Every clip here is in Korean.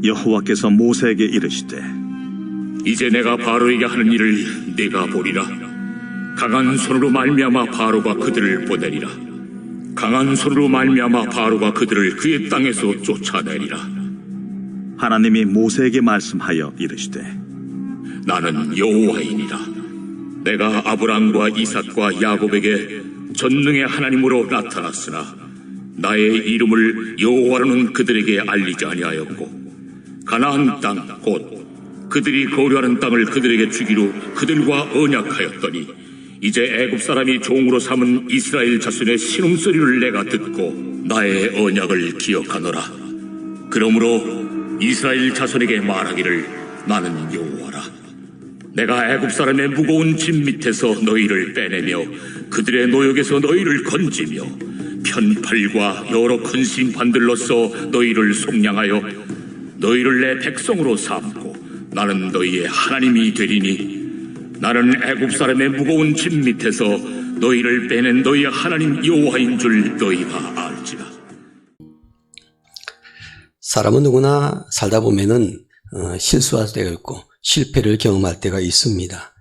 여호와께서 모세에게 이르시되 이제 내가 바로에게 하는 일을 네가 보리라. 강한 손으로 말미암아 바로가 그들을 보내리라. 강한 손으로 말미암아 바로가 그들을 그의 땅에서 쫓아내리라. 하나님이 모세에게 말씀하여 이르시되 나는 여호와이니라. 내가 아브람과 이삭과 야곱에게 전능의 하나님으로 나타났으나 나의 이름을 여호와로는 그들에게 알리지 아니하였고 가나안 땅 곧 그들이 거류하는 땅을 그들에게 주기로 그들과 언약하였더니 이제 애굽 사람이 종으로 삼은 이스라엘 자손의 신음소리를 내가 듣고 나의 언약을 기억하노라. 그러므로 이스라엘 자손에게 말하기를 나는 여호와라. 내가 애굽 사람의 무거운 짐 밑에서 너희를 빼내며 그들의 노역에서 너희를 건지며 편팔과 여러 큰 심판들로서 너희를 속량하여 너희를 내 백성으로 삼고 나는 너희의 하나님이 되리니 나는 애굽 사람의 무거운 짐 밑에서 너희를 빼낸 너희의 하나님 여호와인 줄 너희가 알지라. 사람은 누구나 살다 보면은 실수할 때가 있고 실패를 경험할 때가 있습니다.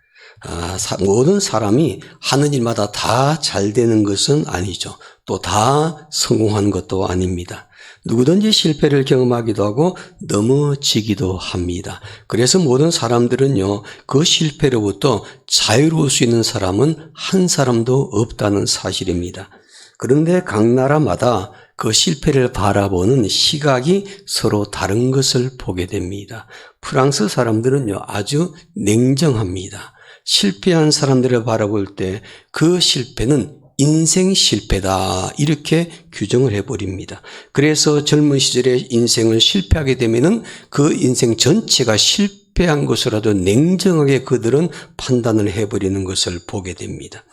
모든 사람이 하는 일마다 다 잘 되는 것은 아니죠. 또 다 성공하는 것도 아닙니다. 누구든지 실패를 경험하기도 하고 넘어지기도 합니다. 그래서 모든 사람들은요, 그 실패로부터 자유로울 수 있는 사람은 한 사람도 없다는 사실입니다. 그런데 각 나라마다 그 실패를 바라보는 시각이 서로 다른 것을 보게 됩니다. 프랑스 사람들은요, 아주 냉정합니다. 실패한 사람들을 바라볼 때 그 실패는 인생 실패다 이렇게 규정을 해버립니다. 그래서 젊은 시절에 인생을 실패하게 되면은 그 인생 전체가 실패한 것으로도 냉정하게 그들은 판단을 해버리는 것을 보게 됩니다.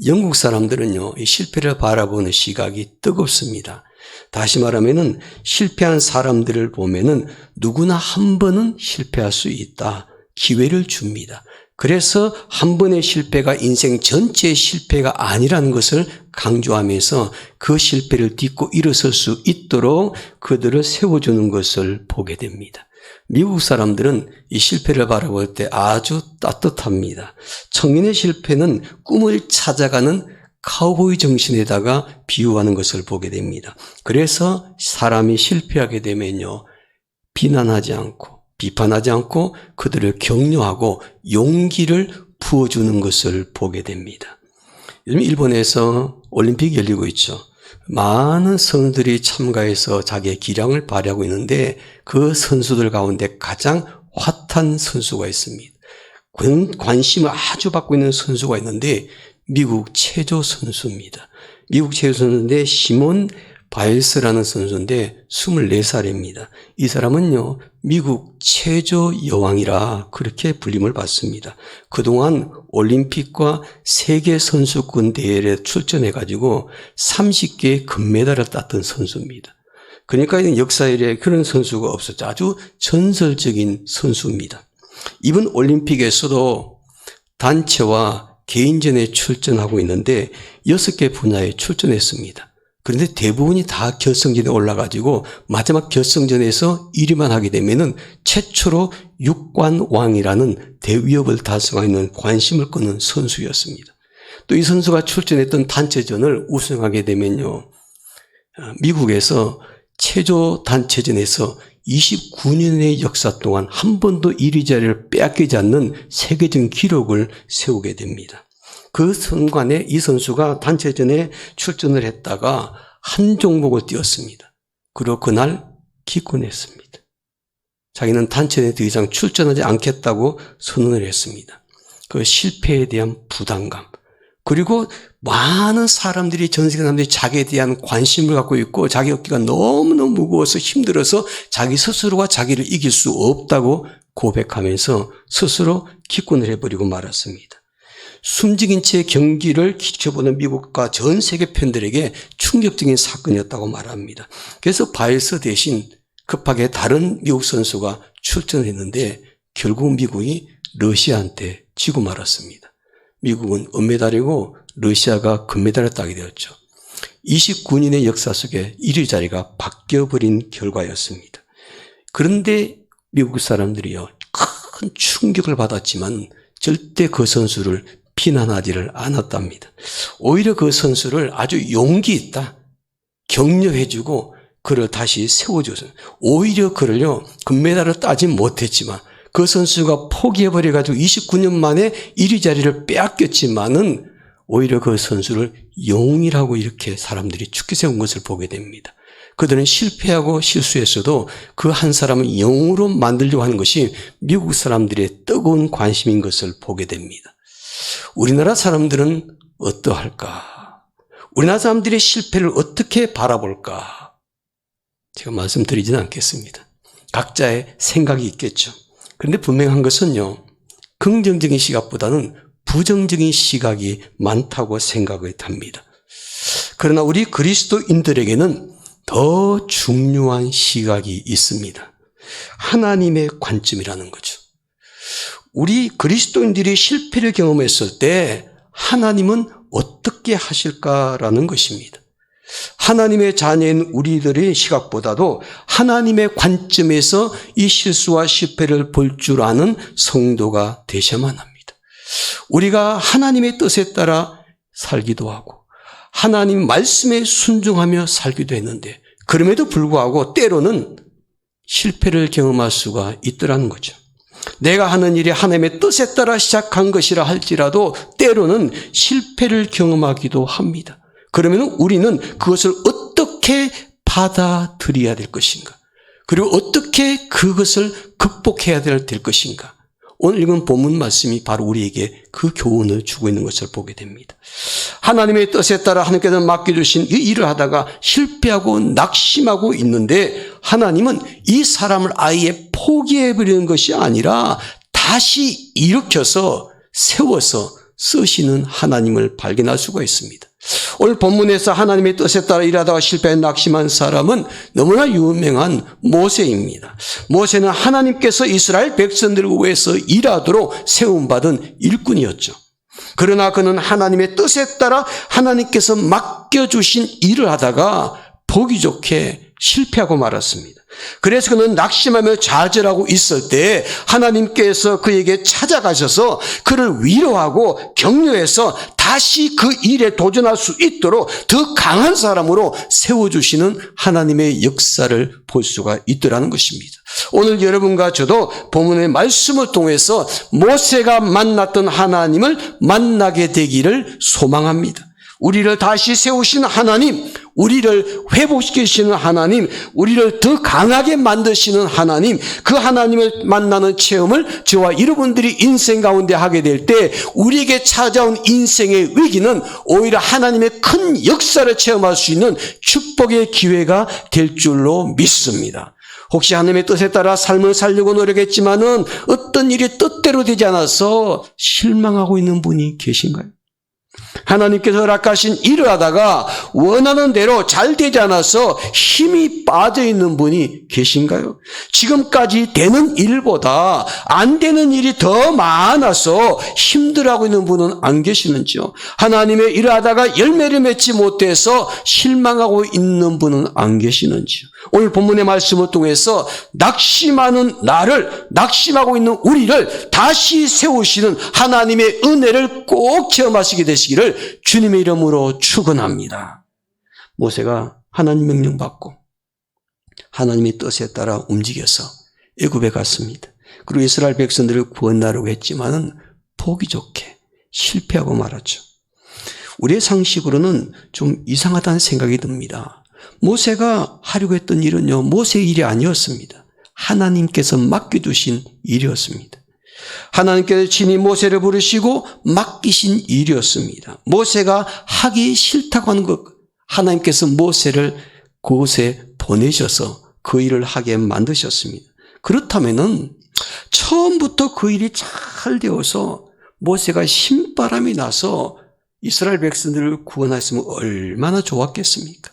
영국 사람들은요, 이 실패를 바라보는 시각이 뜨겁습니다. 다시 말하면은 실패한 사람들을 보면은 누구나 한 번은 실패할 수 있다. 기회를 줍니다. 그래서 한 번의 실패가 인생 전체의 실패가 아니라는 것을 강조하면서 그 실패를 딛고 일어설 수 있도록 그들을 세워주는 것을 보게 됩니다. 미국 사람들은 이 실패를 바라볼 때 아주 따뜻합니다. 청년의 실패는 꿈을 찾아가는 카우보이 정신에다가 비유하는 것을 보게 됩니다. 그래서 사람이 실패하게 되면요, 비난하지 않고 비판하지 않고 그들을 격려하고 용기를 부어주는 것을 보게 됩니다. 요즘 일본에서 올림픽이 열리고 있죠. 많은 선수들이 참가해서 자기의 기량을 발휘하고 있는데 그 선수들 가운데 가장 핫한 선수가 있습니다. 관심을 아주 받고 있는 선수가 있는데 미국 체조 선수입니다. 미국 체조 선수인데 시몬 바일스라는 선수인데 24살입니다. 이 사람은요, 미국 체조 여왕이라 그렇게 불림을 받습니다. 그동안 올림픽과 세계 선수권 대회에 출전해가지고 30개의 금메달을 땄던 선수입니다. 그러니까 역사에 그런 선수가 없었죠. 아주 전설적인 선수입니다. 이번 올림픽에서도 단체와 개인전에 출전하고 있는데 6개 분야에 출전했습니다. 그런데 대부분이 다 결승전에 올라가지고 마지막 결승전에서 1위만 하게 되면은 최초로 육관왕이라는 대위협을 달성하는 관심을 끄는 선수였습니다. 또 이 선수가 출전했던 단체전을 우승하게 되면요, 미국에서 체조 단체전에서 29년의 역사 동안 한 번도 1위 자리를 빼앗기지 않는 세계적 기록을 세우게 됩니다. 그 순간에 이 선수가 단체전에 출전을 했다가 한 종목을 뛰었습니다. 그리고 그날 기권했습니다. 자기는 단체전에 더 이상 출전하지 않겠다고 선언을 했습니다. 그 실패에 대한 부담감, 그리고 많은 사람들이, 전 세계 사람들이 자기에 대한 관심을 갖고 있고 자기 어깨가 너무너무 무거워서 힘들어서 자기 스스로가 자기를 이길 수 없다고 고백하면서 스스로 기권을 해버리고 말았습니다. 숨죽인 채 경기를 지켜보는 미국과 전 세계 팬들에게 충격적인 사건이었다고 말합니다. 그래서 바이스 대신 급하게 다른 미국 선수가 출전했는데 결국 미국이 러시아한테 지고 말았습니다. 미국은 은메달이고 러시아가 금메달을 따게 되었죠. 29년의 역사 속에 1위 자리가 바뀌어버린 결과였습니다. 그런데 미국 사람들이요, 큰 충격을 받았지만 절대 그 선수를 비난하지를 않았답니다. 오히려 그 선수를 아주 용기 있다, 격려해주고 그를 다시 세워줘서, 오히려 그를요, 금메달을 따지 못했지만 그 선수가 포기해버려가지고 29년 만에 1위 자리를 빼앗겼지만은 오히려 그 선수를 영웅이라고 이렇게 사람들이 축켜 세운 것을 보게 됩니다. 그들은 실패하고 실수했어도 그 한 사람을 영웅으로 만들려고 하는 것이 미국 사람들의 뜨거운 관심인 것을 보게 됩니다. 우리나라 사람들은 어떠할까? 우리나라 사람들의 실패를 어떻게 바라볼까? 제가 말씀드리지는 않겠습니다. 각자의 생각이 있겠죠. 그런데 분명한 것은요, 긍정적인 시각보다는 부정적인 시각이 많다고 생각을 합니다. 그러나 우리 그리스도인들에게는 더 중요한 시각이 있습니다. 하나님의 관점이라는 거죠. 우리 그리스도인들이 실패를 경험했을 때 하나님은 어떻게 하실까라는 것입니다. 하나님의 자녀인 우리들의 시각보다도 하나님의 관점에서 이 실수와 실패를 볼 줄 아는 성도가 되셔야만 합니다. 우리가 하나님의 뜻에 따라 살기도 하고 하나님 말씀에 순종하며 살기도 했는데, 그럼에도 불구하고 때로는 실패를 경험할 수가 있더라는 거죠. 내가 하는 일이 하나님의 뜻에 따라 시작한 것이라 할지라도 때로는 실패를 경험하기도 합니다. 그러면 우리는 그것을 어떻게 받아들여야 될 것인가? 그리고 어떻게 그것을 극복해야 될 것인가? 오늘 읽은 본문 말씀이 바로 우리에게 그 교훈을 주고 있는 것을 보게 됩니다. 하나님의 뜻에 따라 하나님께서 맡겨주신 이 일을 하다가 실패하고 낙심하고 있는데, 하나님은 이 사람을 아예 포기해버리는 것이 아니라 다시 일으켜서 세워서 쓰시는 하나님을 발견할 수가 있습니다. 오늘 본문에서 하나님의 뜻에 따라 일하다가 실패해 낙심한 사람은 너무나 유명한 모세입니다. 모세는 하나님께서 이스라엘 백성들을 위해서 일하도록 세움받은 일꾼이었죠. 그러나 그는 하나님의 뜻에 따라 하나님께서 맡겨주신 일을 하다가 보기 좋게 실패하고 말았습니다. 그래서 그는 낙심하며 좌절하고 있을 때 하나님께서 그에게 찾아가셔서 그를 위로하고 격려해서 다시 그 일에 도전할 수 있도록 더 강한 사람으로 세워주시는 하나님의 역사를 볼 수가 있더라는 것입니다. 오늘 여러분과 저도 본문의 말씀을 통해서 모세가 만났던 하나님을 만나게 되기를 소망합니다. 우리를 다시 세우시는 하나님, 우리를 회복시키시는 하나님, 우리를 더 강하게 만드시는 하나님, 그 하나님을 만나는 체험을 저와 여러분들이 인생 가운데 하게 될 때 우리에게 찾아온 인생의 위기는 오히려 하나님의 큰 역사를 체험할 수 있는 축복의 기회가 될 줄로 믿습니다. 혹시 하나님의 뜻에 따라 삶을 살려고 노력했지만은 어떤 일이 뜻대로 되지 않아서 실망하고 있는 분이 계신가요? 하나님께서 허락하신 일을 하다가 원하는 대로 잘 되지 않아서 힘이 빠져 있는 분이 계신가요? 지금까지 되는 일보다 안 되는 일이 더 많아서 힘들어하고 있는 분은 안 계시는지요? 하나님의 일을 하다가 열매를 맺지 못해서 실망하고 있는 분은 안 계시는지요? 오늘 본문의 말씀을 통해서 낙심하는 나를, 낙심하고 있는 우리를 다시 세우시는 하나님의 은혜를 꼭 체험하시게 되시기를 주님의 이름으로 축원합니다. 모세가 하나님 명령 받고 하나님의 뜻에 따라 움직여서 애굽에 갔습니다. 그리고 이스라엘 백성들을 구원하려고 했지만은 보기 좋게 실패하고 말았죠. 우리의 상식으로는 좀 이상하다는 생각이 듭니다. 모세가 하려고 했던 일은요, 모세의 일이 아니었습니다. 하나님께서 맡겨두신 일이었습니다. 하나님께서 친히 모세를 부르시고 맡기신 일이었습니다. 모세가 하기 싫다고 하는 것, 하나님께서 모세를 그곳에 보내셔서 그 일을 하게 만드셨습니다. 그렇다면은 처음부터 그 일이 잘 되어서 모세가 신바람이 나서 이스라엘 백성들을 구원했으면 얼마나 좋았겠습니까?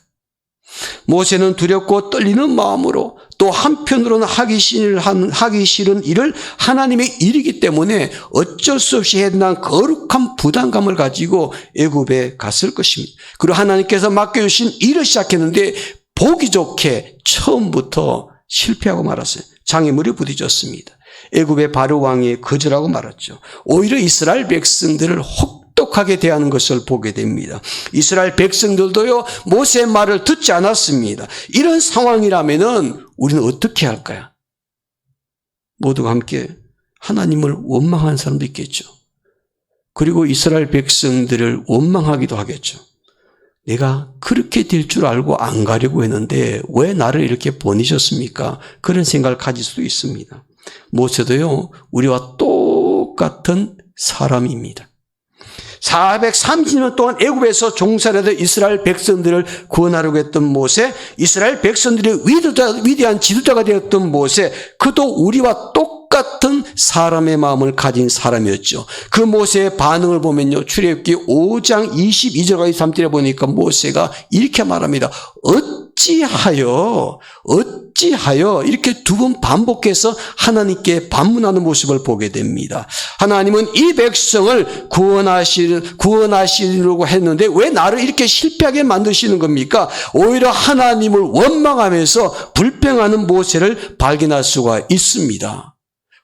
모세는 두렵고 떨리는 마음으로 또 한편으로는 하기 싫은 일을 하나님의 일이기 때문에 어쩔 수 없이 해야 된다는 거룩한 부담감을 가지고 애굽에 갔을 것입니다. 그리고 하나님께서 맡겨주신 일을 시작했는데 보기 좋게 처음부터 실패하고 말았어요. 장애물에 부딪혔습니다. 애굽의 바로 왕이 거절하고 말았죠. 오히려 이스라엘 백성들을 혹독하게 대하는 것을 보게 됩니다. 이스라엘 백성들도요, 모세의 말을 듣지 않았습니다. 이런 상황이라면은 우리는 어떻게 할까요? 모두가 함께 하나님을 원망하는 사람도 있겠죠. 그리고 이스라엘 백성들을 원망하기도 하겠죠. 내가 그렇게 될 줄 알고 안 가려고 했는데 왜 나를 이렇게 보내셨습니까? 그런 생각을 가질 수도 있습니다. 모세도요, 우리와 똑같은 사람입니다. 430년 동안 애굽에서 종살이하던 이스라엘 백성들을 구원하려고 했던 모세, 이스라엘 백성들의 위대한 지도자가 되었던 모세, 그도 우리와 똑같은 사람의 마음을 가진 사람이었죠. 그 모세의 반응을 보면요, 출애굽기 5장 22절과 23절에 보니까 모세가 이렇게 말합니다. 어찌하여 이렇게 두 번 반복해서 하나님께 반문하는 모습을 보게 됩니다. 하나님은 이 백성을 구원하시려고 했는데 왜 나를 이렇게 실패하게 만드시는 겁니까? 오히려 하나님을 원망하면서 불평하는 모세를 발견할 수가 있습니다.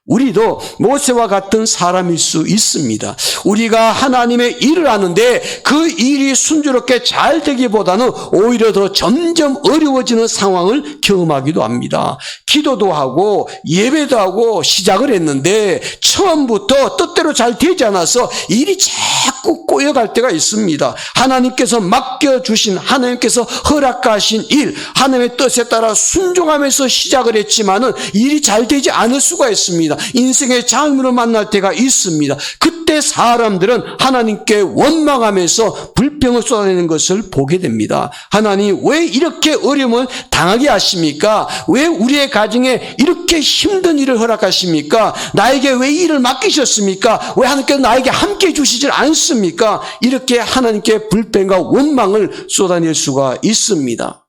우리도 모세와 같은 사람일 수 있습니다. 우리가 하나님의 일을 하는데 그 일이 순조롭게 잘 되기보다는 오히려 더 점점 어려워지는 상황을 경험하기도 합니다. 기도도 하고 예배도 하고 시작을 했는데 처음부터 뜻대로 잘 되지 않아서 일이 자꾸 꼬여갈 때가 있습니다. 하나님께서 맡겨주신, 하나님께서 허락하신 일, 하나님의 뜻에 따라 순종하면서 시작을 했지만은 일이 잘 되지 않을 수가 있습니다. 인생의 장애물을 만날 때가 있습니다. 그때 사람들은 하나님께 원망하면서 불평을 쏟아내는 것을 보게 됩니다. 하나님 왜 이렇게 어려움을 당하게 하십니까? 왜 우리의 가정에 이렇게 힘든 일을 허락하십니까? 나에게 왜 이 일을 맡기셨습니까? 왜 하나님께서 나에게 함께 해주시질 않습니까? 이렇게 하나님께 불평과 원망을 쏟아낼 수가 있습니다.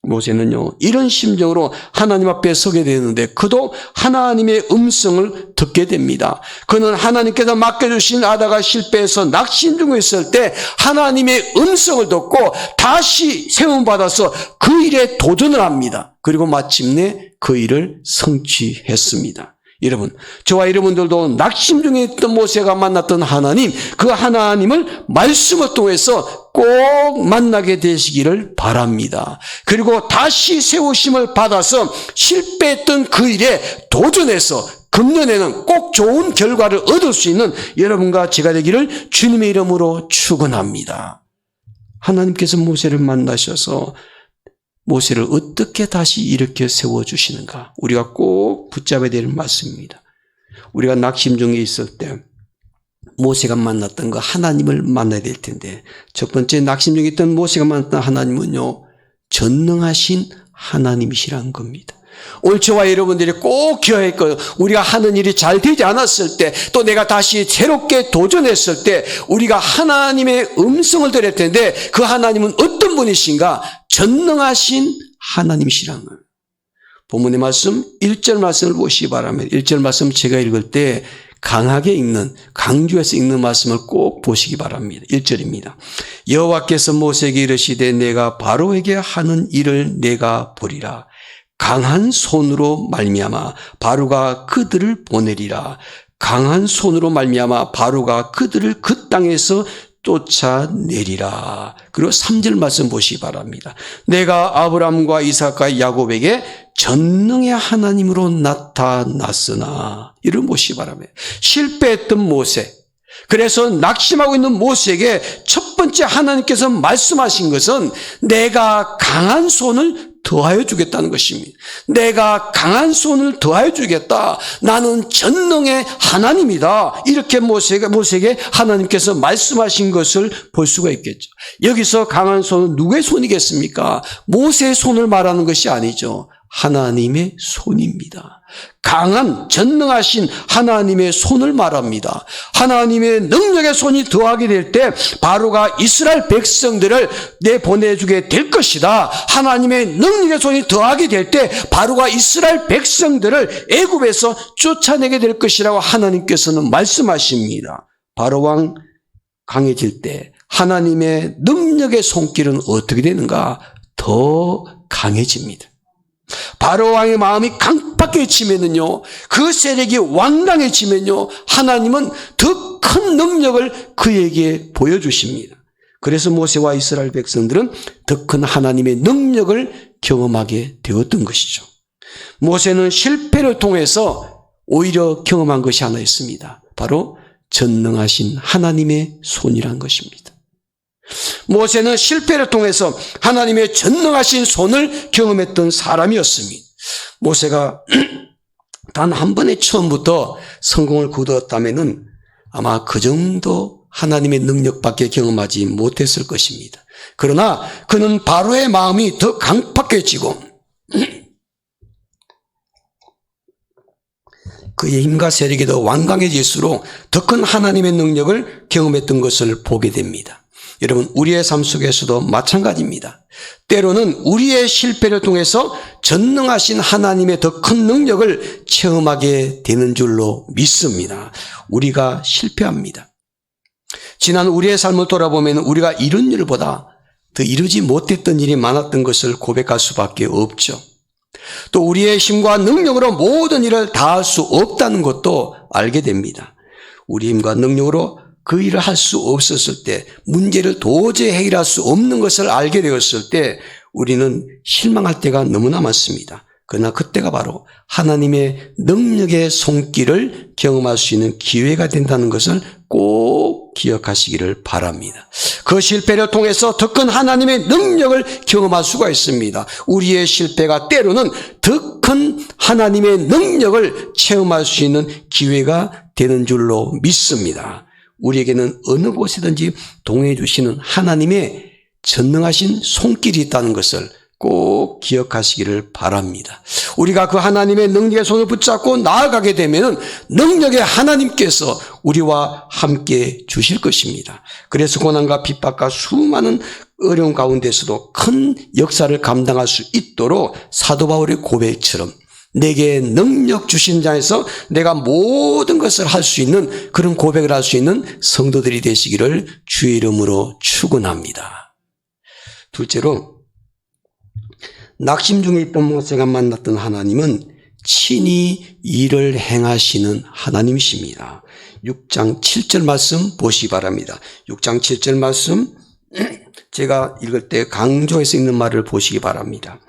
모세는요, 이런 심정으로 하나님 앞에 서게 되는데 그도 하나님의 음성을 듣게 됩니다. 그는 하나님께서 맡겨주신 아다가 실패해서 낙심 중에 있을 때 하나님의 음성을 듣고 다시 세움받아서 그 일에 도전을 합니다. 그리고 마침내 그 일을 성취했습니다. 여러분, 저와 여러분들도 낙심 중에 있던 모세가 만났던 하나님, 그 하나님을 말씀을 통해서 꼭 만나게 되시기를 바랍니다. 그리고 다시 세우심을 받아서 실패했던 그 일에 도전해서 금년에는 꼭 좋은 결과를 얻을 수 있는 여러분과 제가 되기를 주님의 이름으로 축원합니다. 하나님께서 모세를 만나셔서 모세를 어떻게 다시 일으켜 세워주시는가? 우리가 꼭 붙잡아야 될 말씀입니다. 우리가 낙심 중에 있을 때 모세가 만났던 그 하나님을 만나야 될 텐데, 첫 번째 낙심 중에 있던 모세가 만났던 하나님은요, 전능하신 하나님이시라는 겁니다. 오늘 저와 여러분들이 꼭 기억할 거예요. 우리가 하는 일이 잘 되지 않았을 때, 또 내가 다시 새롭게 도전했을 때 우리가 하나님의 음성을 들을 텐데 그 하나님은 어떤 분이신가? 전능하신 하나님이시라는 거예요. 본문의 말씀 1절 말씀을 보시기 바랍니다. 1절 말씀 제가 읽을 때 강하게 읽는, 강조해서 읽는 말씀을 꼭 보시기 바랍니다. 1절입니다. 여호와께서 모세에게 이르시되 내가 바로에게 하는 일을 내가 보리라. 강한 손으로 말미암아 바로가 그들을 보내리라. 강한 손으로 말미암아 바로가 그들을 그 땅에서 쫓아내리라. 그리고 3절 말씀 보시기 바랍니다. 내가 아브라함과 이삭과 야곱에게 전능의 하나님으로 나타났으나, 이를 보시기 바랍니다. 실패했던 모세, 그래서 낙심하고 있는 모세에게 첫 번째 하나님께서 말씀하신 것은 내가 강한 손을 더하여 주겠다는 것입니다. 내가 강한 손을 더하여 주겠다. 나는 전능의 하나님이다. 이렇게 모세에게 하나님께서 말씀하신 것을 볼 수가 있겠죠. 여기서 강한 손은 누구의 손이겠습니까? 모세의 손을 말하는 것이 아니죠. 하나님의 손입니다. 강한 전능하신 하나님의 손을 말합니다. 하나님의 능력의 손이 더하게 될 때 바로가 이스라엘 백성들을 내보내주게 될 것이다. 하나님의 능력의 손이 더하게 될 때 바로가 이스라엘 백성들을 애굽에서 쫓아내게 될 것이라고 하나님께서는 말씀하십니다. 바로 왕 강해질 때 하나님의 능력의 손길은 어떻게 되는가? 더 강해집니다. 바로 왕의 마음이 강팍해지면은요, 그 세력이 완강해지면요, 하나님은 더 큰 능력을 그에게 보여주십니다. 그래서 모세와 이스라엘 백성들은 더 큰 하나님의 능력을 경험하게 되었던 것이죠. 모세는 실패를 통해서 오히려 경험한 것이 하나 있습니다. 바로 전능하신 하나님의 손이란 것입니다. 모세는 실패를 통해서 하나님의 전능하신 손을 경험했던 사람이었습니다. 모세가 단 한 번에 처음부터 성공을 거두었다면은 아마 그 정도 하나님의 능력밖에 경험하지 못했을 것입니다. 그러나 그는 바로의 마음이 더 강팍해지고 그의 힘과 세력이 더 완강해질수록 더 큰 하나님의 능력을 경험했던 것을 보게 됩니다. 여러분, 우리의 삶 속에서도 마찬가지입니다. 때로는 우리의 실패를 통해서 전능하신 하나님의 더 큰 능력을 체험하게 되는 줄로 믿습니다. 우리가 실패합니다. 지난 우리의 삶을 돌아보면 우리가 이룬 일보다 더 이루지 못했던 일이 많았던 것을 고백할 수밖에 없죠. 또 우리의 힘과 능력으로 모든 일을 다 할 수 없다는 것도 알게 됩니다. 우리 힘과 능력으로 그 일을 할 수 없었을 때, 문제를 도저히 해결할 수 없는 것을 알게 되었을 때 우리는 실망할 때가 너무나 많습니다. 그러나 그때가 바로 하나님의 능력의 손길을 경험할 수 있는 기회가 된다는 것을 꼭 기억하시기를 바랍니다. 그 실패를 통해서 더 큰 하나님의 능력을 경험할 수가 있습니다. 우리의 실패가 때로는 더 큰 하나님의 능력을 체험할 수 있는 기회가 되는 줄로 믿습니다. 우리에게는 어느 곳이든지 동행해 주시는 하나님의 전능하신 손길이 있다는 것을 꼭 기억하시기를 바랍니다. 우리가 그 하나님의 능력의 손을 붙잡고 나아가게 되면 능력의 하나님께서 우리와 함께 주실 것입니다. 그래서 고난과 핍박과 수많은 어려운 가운데서도 큰 역사를 감당할 수 있도록 사도 바울의 고백처럼 내게 능력 주신 자에서 내가 모든 것을 할 수 있는 그런 고백을 할 수 있는 성도들이 되시기를 주의 이름으로 축원합니다. 둘째로, 낙심 중에 있던 모세가 만났던 하나님은 친히 일을 행하시는 하나님이십니다. 6장 7절 말씀 보시기 바랍니다. 6장 7절 말씀 제가 읽을 때 강조해서 읽는 말을 보시기 바랍니다.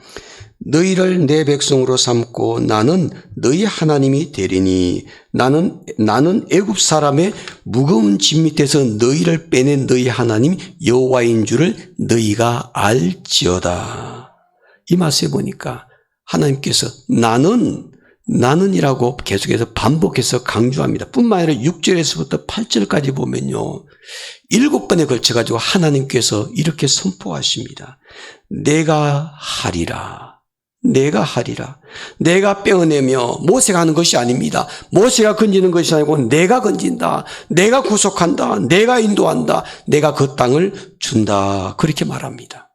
너희를 내 백성으로 삼고 나는 너희 하나님이 되리니 나는 애굽 사람의 무거운 짐 밑에서 너희를 빼낸 너희 하나님 여호와인 줄을 너희가 알지어다. 이 말씀에 보니까 하나님께서 나는이라고 계속해서 반복해서 강조합니다. 뿐만 아니라 6절에서부터 8절까지 보면요, 7번에 걸쳐가지고 하나님께서 이렇게 선포하십니다. 내가 하리라. 내가 하리라. 내가 빼어내며 모세가 하는 것이 아닙니다. 모세가 건지는 것이 아니고 내가 건진다. 내가 구속한다. 내가 인도한다. 내가 그 땅을 준다. 그렇게 말합니다.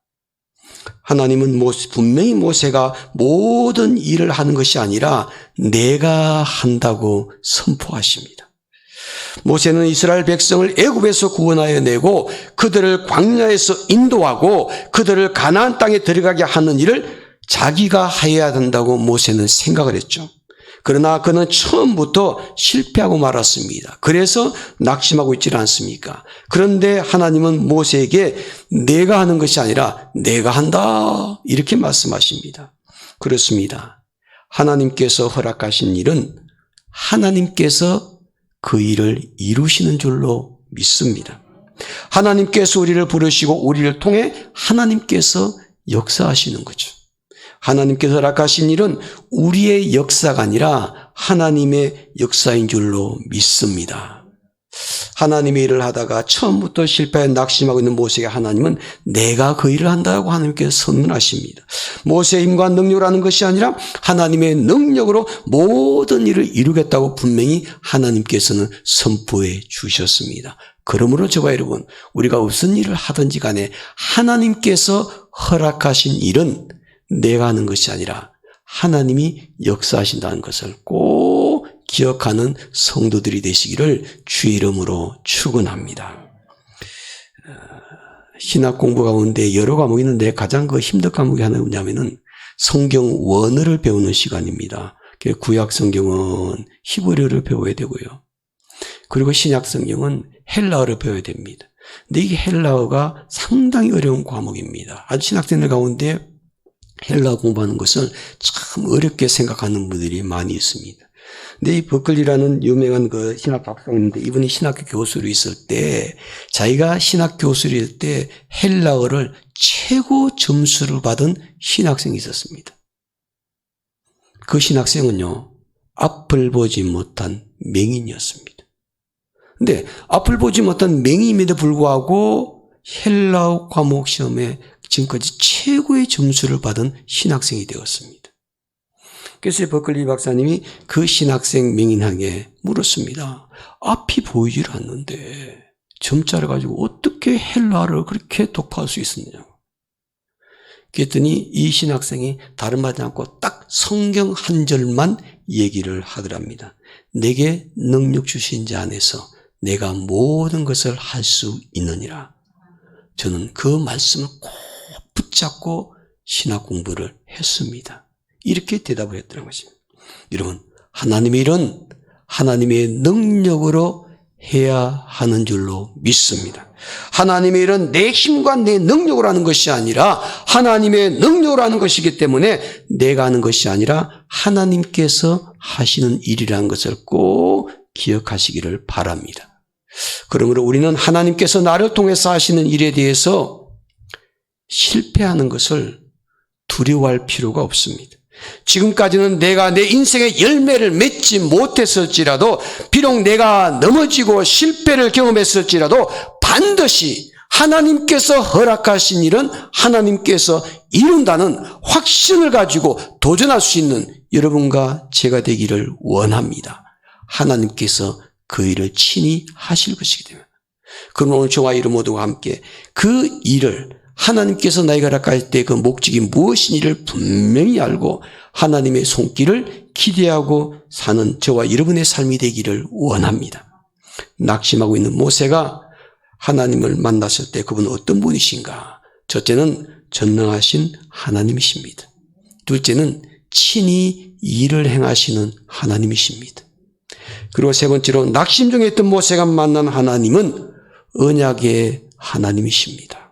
하나님은 분명히 모세가 모든 일을 하는 것이 아니라 내가 한다고 선포하십니다. 모세는 이스라엘 백성을 애굽에서 구원하여 내고 그들을 광야에서 인도하고 그들을 가나안 땅에 들어가게 하는 일을 자기가 해야 된다고 모세는 생각을 했죠. 그러나 그는 처음부터 실패하고 말았습니다. 그래서 낙심하고 있지 않습니까? 그런데 하나님은 모세에게 내가 하는 것이 아니라 내가 한다 이렇게 말씀하십니다. 그렇습니다. 하나님께서 허락하신 일은 하나님께서 그 일을 이루시는 줄로 믿습니다. 하나님께서 우리를 부르시고 우리를 통해 하나님께서 역사하시는 거죠. 하나님께서 허락하신 일은 우리의 역사가 아니라 하나님의 역사인 줄로 믿습니다. 하나님의 일을 하다가 처음부터 실패해 낙심하고 있는 모세에게 하나님은 내가 그 일을 한다고 하나님께서 선언하십니다. 모세의 힘과 능력으로 하는 것이 아니라 하나님의 능력으로 모든 일을 이루겠다고 분명히 하나님께서는 선포해 주셨습니다. 그러므로 저와 여러분, 우리가 무슨 일을 하든지 간에 하나님께서 허락하신 일은 내가 하는 것이 아니라 하나님이 역사하신다는 것을 꼭 기억하는 성도들이 되시기를 주의 이름으로 축원합니다. 신학 공부 가운데 여러 과목이 있는데 가장 힘든 과목이 하나 뭐냐면은 성경 원어를 배우는 시간입니다. 구약 성경은 히브리어를 배워야 되고요. 그리고 신약 성경은 헬라어를 배워야 됩니다. 근데 이 헬라어가 상당히 어려운 과목입니다. 아주 신학생들 가운데 헬라어 공부하는 것을 참 어렵게 생각하는 분들이 많이 있습니다. 근데 이 버클리라는 유명한 그 신학 박사님인데 이분이 신학교 교수로 있을 때 자기가 신학 교수일 때 헬라어를 최고 점수를 받은 신학생이 있었습니다. 그 신학생은요, 앞을 보지 못한 맹인이었습니다. 근데 앞을 보지 못한 맹인임에도 불구하고 헬라어 과목 시험에 지금까지 최고의 점수를 받은 신학생이 되었습니다. 그래서 버클리 박사님이 그 신학생 맹인에게 물었습니다. 앞이 보이질 않는데 점자를 가지고 어떻게 헬라어를 그렇게 독파할 수 있었느냐고. 그랬더니 이 신학생이 다른 말하지 않고 딱 성경 한 절만 얘기를 하더랍니다. 내게 능력 주신 자 안에서 내가 모든 것을 할 수 있느니라. 저는 그 말씀을 꼭 붙잡고 신학 공부를 했습니다. 이렇게 대답을 했더라는 것입니다. 여러분, 하나님의 일은 하나님의 능력으로 해야 하는 줄로 믿습니다. 하나님의 일은 내 힘과 내 능력으로 하는 것이 아니라 하나님의 능력으로 하는 것이기 때문에 내가 하는 것이 아니라 하나님께서 하시는 일이라는 것을 꼭 기억하시기를 바랍니다. 그러므로 우리는 하나님께서 나를 통해서 하시는 일에 대해서 실패하는 것을 두려워할 필요가 없습니다. 지금까지는 내가 내 인생의 열매를 맺지 못했을지라도 비록 내가 넘어지고 실패를 경험했을지라도 반드시 하나님께서 허락하신 일은 하나님께서 이룬다는 확신을 가지고 도전할 수 있는 여러분과 제가 되기를 원합니다. 하나님께서 그 일을 친히 하실 것이기 때문에. 그럼 오늘 저와 여러분 모두가 함께 그 일을 하나님께서 나에게 허락할 때 그 목적이 무엇인지를 분명히 알고 하나님의 손길을 기대하고 사는 저와 여러분의 삶이 되기를 원합니다. 낙심하고 있는 모세가 하나님을 만났을 때 그분은 어떤 분이신가? 첫째는 전능하신 하나님이십니다. 둘째는 친히 일을 행하시는 하나님이십니다. 그리고 세 번째로 낙심 중에 있던 모세가 만난 하나님은 언약의 하나님이십니다.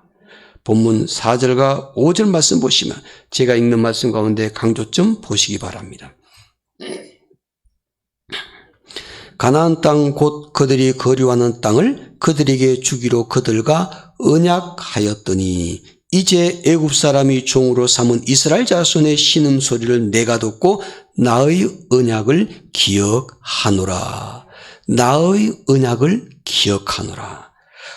본문 4절과 5절 말씀 보시면 제가 읽는 말씀 가운데 강조점 보시기 바랍니다. 가나안 땅 곧 그들이 거류하는 땅을 그들에게 주기로 그들과 언약하였더니 이제 애굽 사람이 종으로 삼은 이스라엘 자손의 신음소리를 내가 듣고 나의 언약을 기억하노라. 나의 언약을 기억하노라.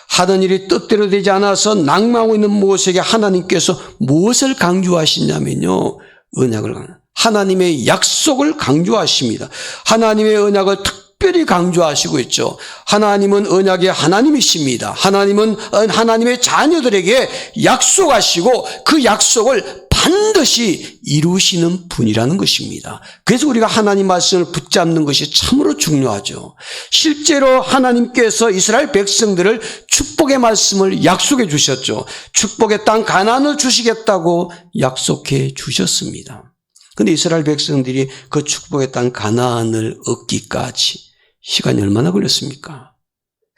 하던 일이 뜻대로 되지 않아서 낭망하고 있는 모세에게 하나님께서 무엇을 강조하시냐면요. 언약을, 하나님의 약속을 강조하십니다. 하나님의 언약을 특별히 강조하시고 있죠. 하나님은 언약의 하나님이십니다. 하나님은 하나님의 자녀들에게 약속하시고 그 약속을 반드시 이루시는 분이라는 것입니다. 그래서 우리가 하나님 말씀을 붙잡는 것이 참으로 중요하죠. 실제로 하나님께서 이스라엘 백성들을 축복의 말씀을 약속해 주셨죠. 축복의 땅 가나안을 주시겠다고 약속해 주셨습니다. 그런데 이스라엘 백성들이 그 축복의 땅 가나안을 얻기까지 시간이 얼마나 걸렸습니까?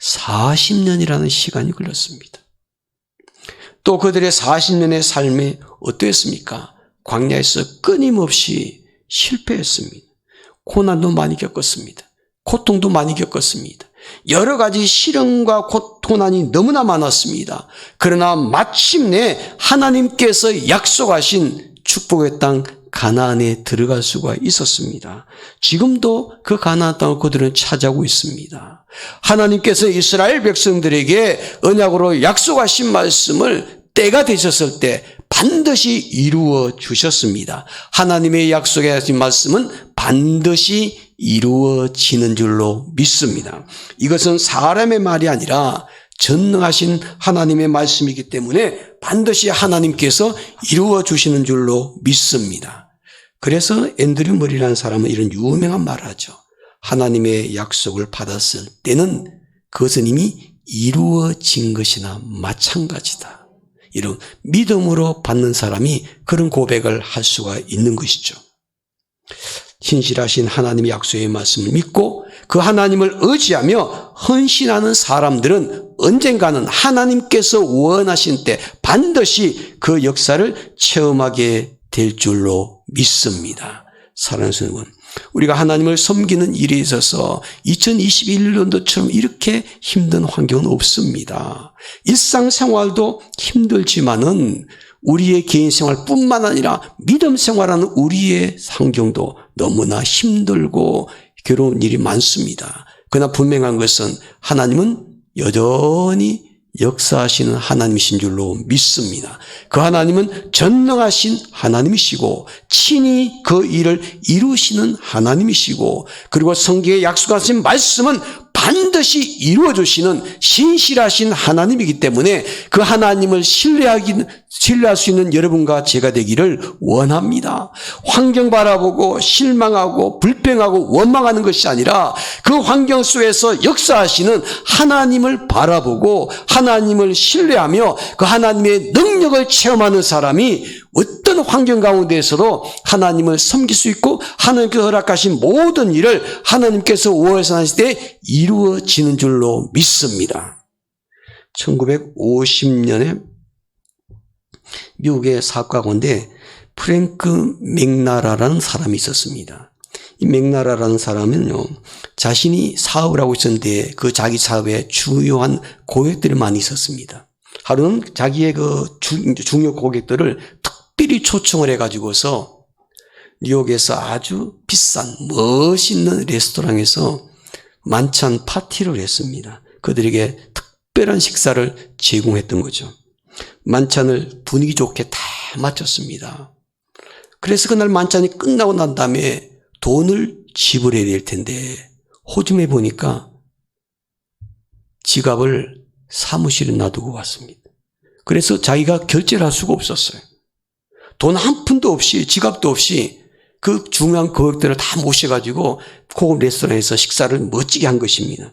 40년이라는 시간이 걸렸습니다. 또 그들의 40년의 삶이 어땠습니까? 광야에서 끊임없이 실패했습니다. 고난도 많이 겪었습니다. 고통도 많이 겪었습니다. 여러 가지 시련과 고난이 너무나 많았습니다. 그러나 마침내 하나님께서 약속하신 축복의 땅 가나안에 들어갈 수가 있었습니다. 지금도 그 가나안 땅을 그들은 차지하고 있습니다. 하나님께서 이스라엘 백성들에게 언약으로 약속하신 말씀을 때가 되셨을 때 반드시 이루어 주셨습니다. 하나님의 약속에 하신 말씀은 반드시 이루어지는 줄로 믿습니다. 이것은 사람의 말이 아니라 전능하신 하나님의 말씀이기 때문에 반드시 하나님께서 이루어 주시는 줄로 믿습니다. 그래서 앤드류 머리라는 사람은 이런 유명한 말을 하죠. 하나님의 약속을 받았을 때는 그것은 이미 이루어진 것이나 마찬가지다. 이런 믿음으로 받는 사람이 그런 고백을 할 수가 있는 것이죠. 신실하신 하나님의 약속의 말씀을 믿고 그 하나님을 의지하며 헌신하는 사람들은 언젠가는 하나님께서 원하신 때 반드시 그 역사를 체험하게 될 줄로 믿습니다. 사랑하는 여러분, 우리가 하나님을 섬기는 일에 있어서 2021년도처럼 이렇게 힘든 환경은 없습니다. 일상생활도 힘들지만은 우리의 개인 생활뿐만 아니라 믿음 생활하는 우리의 환경도 너무나 힘들고 괴로운 일이 많습니다. 그러나 분명한 것은 하나님은 여전히 역사하시는 하나님이신 줄로 믿습니다. 그 하나님은 전능하신 하나님이시고 친히 그 일을 이루시는 하나님이시고 그리고 성경에 약속하신 말씀은 반드시 이루어주시는 신실하신 하나님이기 때문에 그 하나님을 신뢰할 수 있는 여러분과 제가 되기를 원합니다. 환경 바라보고 실망하고 불평하고 원망하는 것이 아니라 그 환경 속에서 역사하시는 하나님을 바라보고 하나님을 신뢰하며 그 하나님의 능력을 체험하는 사람이 어떤 환경 가운데에서도 하나님을 섬길 수 있고 하나님께서 허락하신 모든 일을 하나님께서 원하실 때 이루어지는 줄로 믿습니다. 1950년에 미국의 사학가건데 프랭크 맥나라라는 사람이 있었습니다. 이 맥나라라는 사람은요, 자신이 사업을 하고 있었는데 그 자기 사업에 주요한 고객들이 많이 있었습니다. 하루는 자기의 그 중요 고객들을 특별히 초청을 해가지고서 뉴욕에서 아주 비싼 멋있는 레스토랑에서 만찬 파티를 했습니다. 그들에게 특별한 식사를 제공했던 거죠. 만찬을 분위기 좋게 다 마쳤습니다. 그래서 그날 만찬이 끝나고 난 다음에 돈을 지불해야 될 텐데 호즘해 보니까 지갑을 사무실에 놔두고 왔습니다. 그래서 자기가 결제를 할 수가 없었어요. 돈 한 푼도 없이 지갑도 없이 그 중요한 고객들을 다 모셔가지고 고급 레스토랑에서 식사를 멋지게 한 것입니다.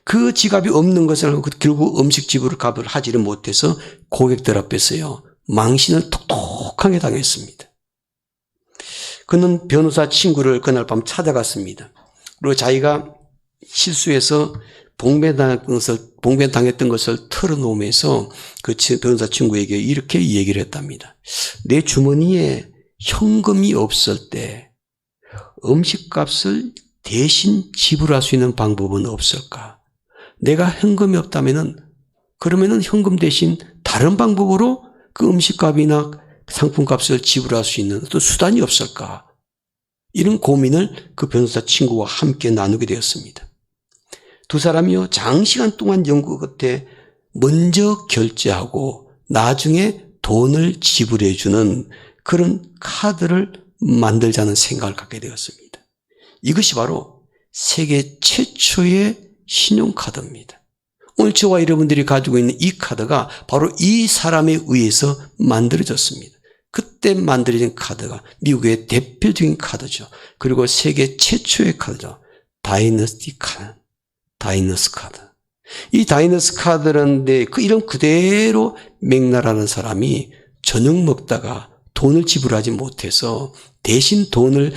그 지갑이 없는 것을 알고 결국 음식 지불을 값을 하지를 못해서 고객들 앞에서요 망신을 톡톡하게 당했습니다. 그는 변호사 친구를 그날 밤 찾아갔습니다. 그리고 자기가 실수해서 봉변당했던 것을 털어놓으면서 그 변호사 친구에게 이렇게 얘기를 했답니다. 내 주머니에 현금이 없을 때 음식값을 대신 지불할 수 있는 방법은 없을까? 내가 현금이 없다면은 그러면은 현금 대신 다른 방법으로 그 음식값이나 상품값을 지불할 수 있는 어떤 수단이 없을까? 이런 고민을 그 변호사 친구와 함께 나누게 되었습니다. 두 사람이요 장시간 동안 연구 끝에 먼저 결제하고 나중에 돈을 지불해 주는 그런 카드를 만들자는 생각을 갖게 되었습니다. 이것이 바로 세계 최초의 신용카드입니다. 오늘 저와 여러분들이 가지고 있는 이 카드가 바로 이 사람에 의해서 만들어졌습니다. 그때 만들어진 카드가 미국의 대표적인 카드죠. 그리고 세계 최초의 카드죠. 다이너스 카드. 이 다이너스 카드라는데 그 이름 그대로 맥나라는 사람이 저녁 먹다가 돈을 지불하지 못해서 대신 돈을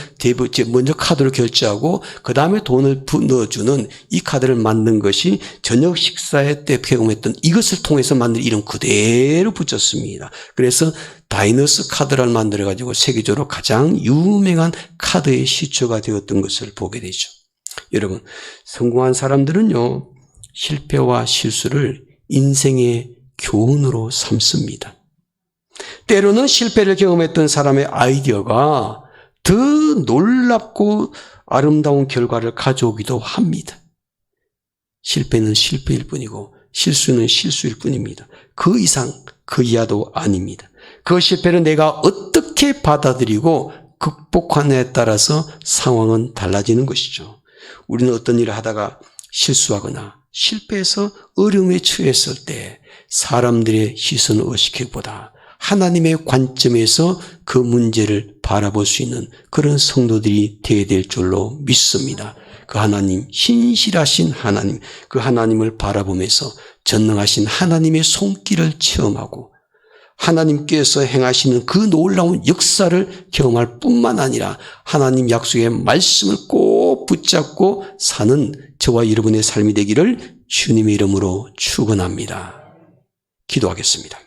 먼저 카드로 결제하고 그 다음에 돈을 넣어주는 이 카드를 만든 것이 저녁 식사회 때 개봉했던 이것을 통해서 만든 이름 그대로 붙였습니다. 그래서 다이너스 카드를 만들어가지고 세계적으로 가장 유명한 카드의 시초가 되었던 것을 보게 되죠. 여러분, 성공한 사람들은요 실패와 실수를 인생의 교훈으로 삼습니다. 때로는 실패를 경험했던 사람의 아이디어가 더 놀랍고 아름다운 결과를 가져오기도 합니다. 실패는 실패일 뿐이고 실수는 실수일 뿐입니다. 그 이상 그 이하도 아닙니다. 그 실패를 내가 어떻게 받아들이고 극복하느냐에 따라서 상황은 달라지는 것이죠. 우리는 어떤 일을 하다가 실수하거나 실패해서 어려움에 처했을 때 사람들의 시선을 의식하기보다 하나님의 관점에서 그 문제를 바라볼 수 있는 그런 성도들이 되어야 될 줄로 믿습니다. 그 하나님, 신실하신 하나님, 그 하나님을 바라보면서 전능하신 하나님의 손길을 체험하고 하나님께서 행하시는 그 놀라운 역사를 경험할 뿐만 아니라 하나님 약속의 말씀을 꼭 붙잡고 사는 저와 여러분의 삶이 되기를 주님의 이름으로 축원합니다. 기도하겠습니다.